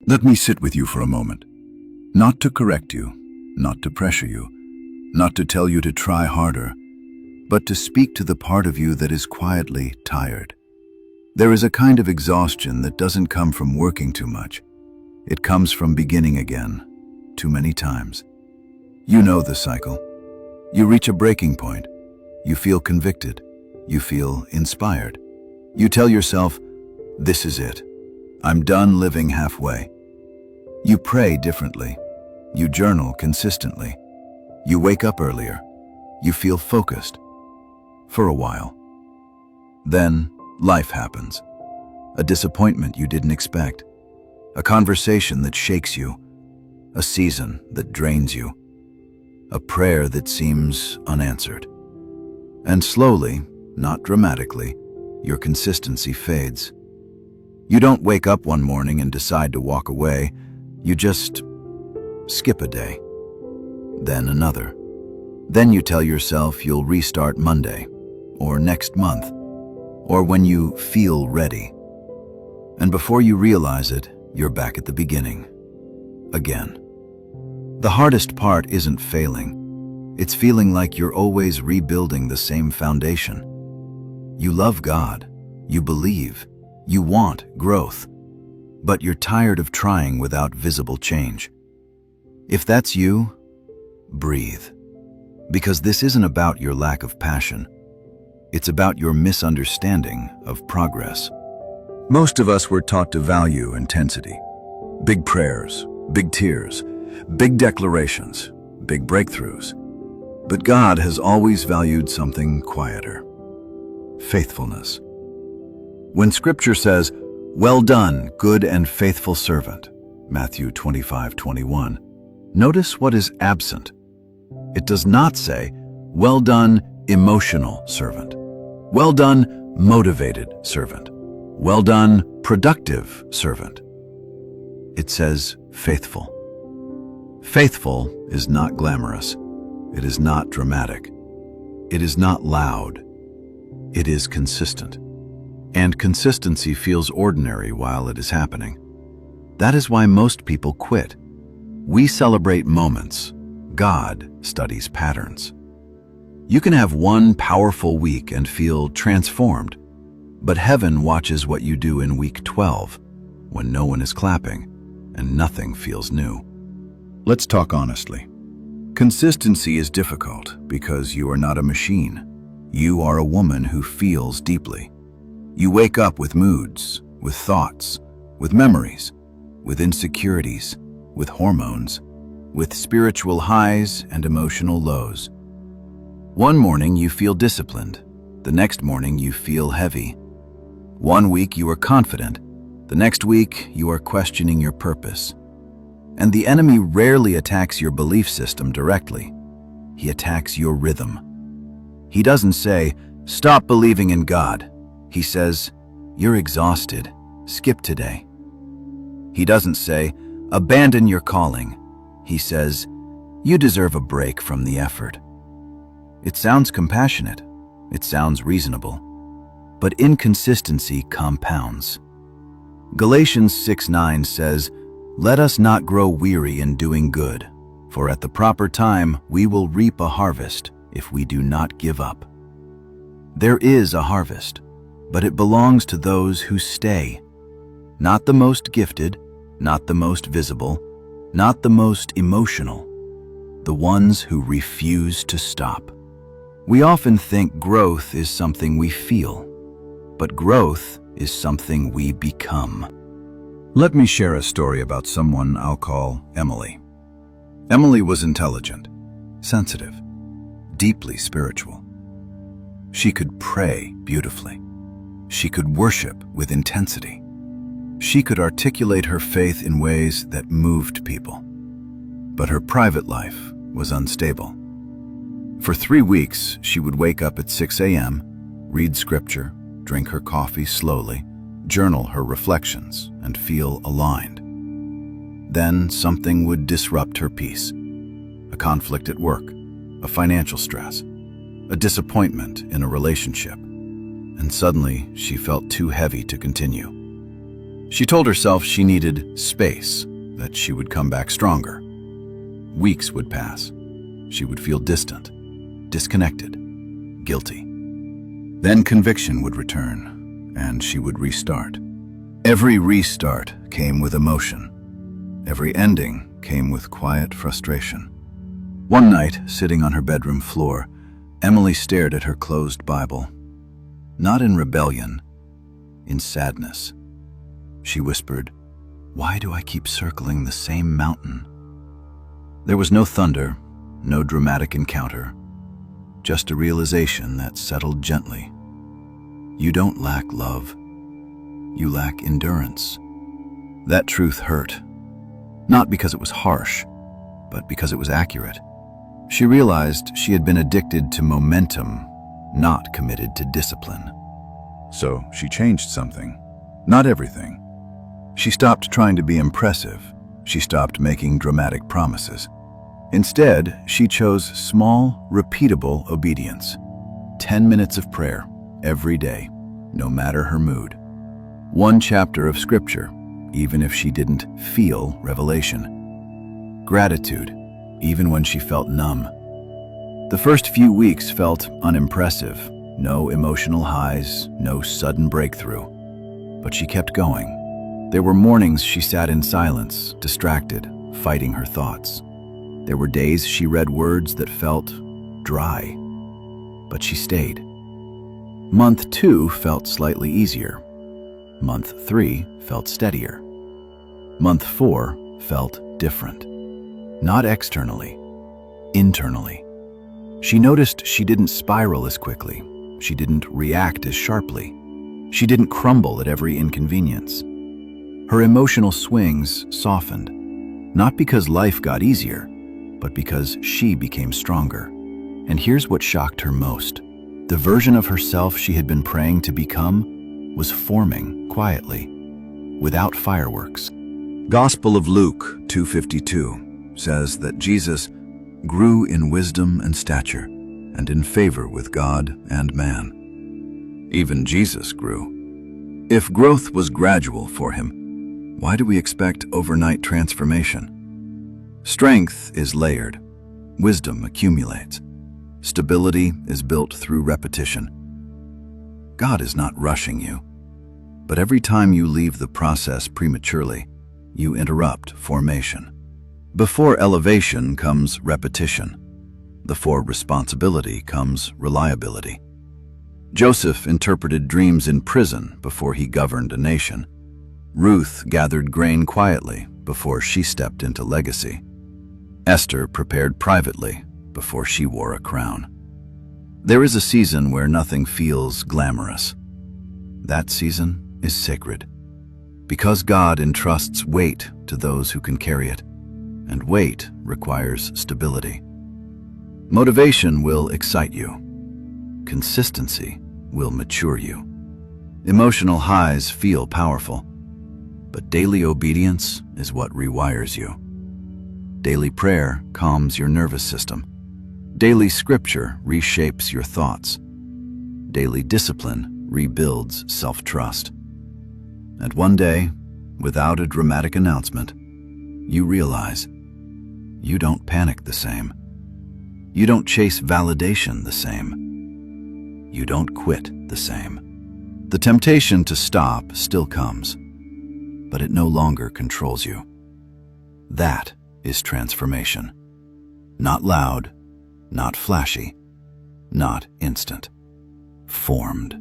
Let me sit with you for a moment. Not to correct you, not to pressure you, not to tell you to try harder, but to speak to the part of you that is quietly tired. There is a kind of exhaustion that doesn't come from working too much. It comes from beginning again, too many times. You know the cycle. You reach a breaking point. You feel convicted. You feel inspired. You tell yourself, this is it. I'm done living halfway. You pray differently. You journal consistently. You wake up earlier. You feel focused. For a while. Then life happens. A disappointment you didn't expect. A conversation that shakes you. A season that drains you. A prayer that seems unanswered. And slowly, not dramatically, your consistency fades. You don't wake up one morning and decide to walk away. You just skip a day. Then another. Then you tell yourself you'll restart Monday, or next month, or when you feel ready. And before you realize it, you're back at the beginning. Again. The hardest part isn't failing. It's feeling like you're always rebuilding the same foundation. You love God. You believe. You want growth. But you're tired of trying without visible change. If that's you, breathe. Because this isn't about your lack of passion. It's about your misunderstanding of progress. Most of us were taught to value intensity. Big prayers, big tears, big declarations, big breakthroughs. But God has always valued something quieter. Faithfulness. When Scripture says, "Well done, good and faithful servant," Matthew 25:21, notice what is absent. It does not say, "Well done, emotional servant." "Well done, motivated servant." "Well done, productive servant." It says, "faithful." Faithful is not glamorous. It is not dramatic. It is not loud. It is consistent. And consistency feels ordinary while it is happening. That is why most people quit. We celebrate moments. God studies patterns. You can have one powerful week and feel transformed, but heaven watches what you do in week 12, when no one is clapping and nothing feels new. Let's talk honestly. Consistency is difficult because you are not a machine. You are a woman who feels deeply. You wake up with moods, with thoughts, with memories, with insecurities, with hormones, with spiritual highs and emotional lows. One morning you feel disciplined. The next morning you feel heavy. One week you are confident. The next week you are questioning your purpose. And the enemy rarely attacks your belief system directly. He attacks your rhythm. He doesn't say, "Stop believing in God." He says, "You're exhausted. Skip today." He doesn't say, "Abandon your calling." He says, "You deserve a break from the effort." It sounds compassionate. It sounds reasonable. But inconsistency compounds. Galatians 6:9 says, "Let us not grow weary in doing good, for at the proper time we will reap a harvest if we do not give up." There is a harvest, but it belongs to those who stay. Not the most gifted, not the most visible, not the most emotional. The ones who refuse to stop. We often think growth is something we feel, but growth is something we become. Let me share a story about someone I'll call Emily. Emily was intelligent, sensitive, deeply spiritual. She could pray beautifully. She could worship with intensity. She could articulate her faith in ways that moved people. But her private life was unstable. For 3 weeks, she would wake up at 6 a.m., read scripture, drink her coffee slowly, journal her reflections, and feel aligned. Then something would disrupt her peace. A conflict at work, a financial stress, a disappointment in a relationship, and suddenly she felt too heavy to continue. She told herself she needed space, that she would come back stronger. Weeks would pass. She would feel distant, disconnected, guilty. Then conviction would return, and she would restart. Every restart came with emotion. Every ending came with quiet frustration. One night, sitting on her bedroom floor, Emily stared at her closed Bible. Not in rebellion, in sadness. She whispered, "Why do I keep circling the same mountain?" There was no thunder, no dramatic encounter, just a realization that settled gently. You don't lack love. You lack endurance. That truth hurt, not because it was harsh, but because it was accurate. She realized she had been addicted to momentum, not committed to discipline. So she changed something, not everything. She stopped trying to be impressive. She stopped making dramatic promises. Instead, she chose small, repeatable obedience. 10 minutes of prayer every day, no matter her mood. One chapter of scripture, even if she didn't feel revelation. Gratitude, even when she felt numb. The first few weeks felt unimpressive. No emotional highs, no sudden breakthrough. But she kept going. There were mornings she sat in silence, distracted, fighting her thoughts. There were days she read words that felt dry, but she stayed. Month 2 felt slightly easier. Month 3 felt steadier. Month 4 felt different. Not externally, internally. She noticed she didn't spiral as quickly. She didn't react as sharply. She didn't crumble at every inconvenience. Her emotional swings softened, not because life got easier, but because she became stronger. And here's what shocked her most. The version of herself she had been praying to become was forming quietly, without fireworks. Gospel of Luke 2:52 says that Jesus grew in wisdom and stature, and in favor with God and man. Even Jesus grew. If growth was gradual for him, why do we expect overnight transformation? Strength is layered. Wisdom accumulates. Stability is built through repetition. God is not rushing you, but every time you leave the process prematurely, you interrupt formation. Before elevation comes repetition. Before responsibility comes reliability. Joseph interpreted dreams in prison before he governed a nation. Ruth gathered grain quietly before she stepped into legacy. Esther prepared privately before she wore a crown. There is a season where nothing feels glamorous. That season is sacred, because God entrusts weight to those who can carry it, and weight requires stability. Motivation will excite you. Consistency will mature you. Emotional highs feel powerful, but daily obedience is what rewires you. Daily prayer calms your nervous system. Daily scripture reshapes your thoughts. Daily discipline rebuilds self-trust. And one day, without a dramatic announcement, you realize you don't panic the same. You don't chase validation the same. You don't quit the same. The temptation to stop still comes, but it no longer controls you. That is transformation. Not loud, not flashy, not instant. Formed.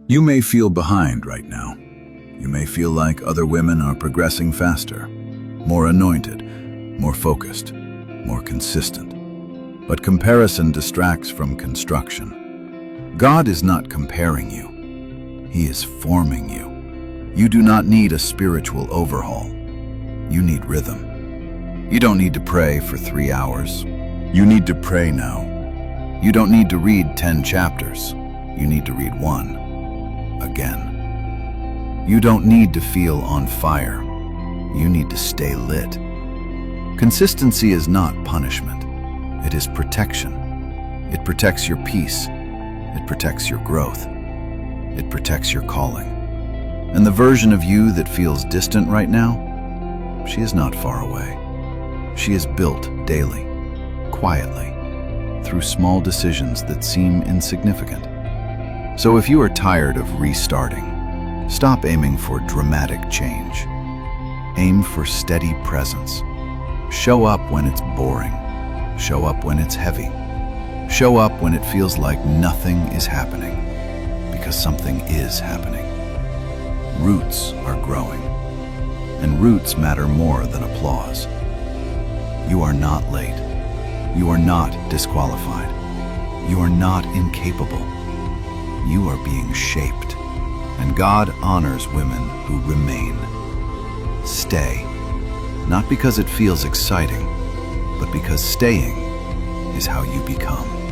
You may feel behind right now. You may feel like other women are progressing faster, more anointed, more focused, more consistent. But comparison distracts from construction. God is not comparing you. He is forming you. You do not need a spiritual overhaul. You need rhythm. You don't need to pray for 3 hours. You need to pray now. You don't need to read 10 chapters. You need to read 1 again. You don't need to feel on fire. You need to stay lit. Consistency is not punishment. It is protection. It protects your peace. It protects your growth. It protects your calling. And the version of you that feels distant right now, she is not far away. She is built daily, quietly, through small decisions that seem insignificant. So if you are tired of restarting, stop aiming for dramatic change. Aim for steady presence. Show up when it's boring. Show up when it's heavy. Show up when it feels like nothing is happening, because something is happening. Roots are growing, and roots matter more than applause. You are not late. You are not disqualified. You are not incapable. You are being shaped, and God honors women who remain. Stay, not because it feels exciting, but because staying is how you become.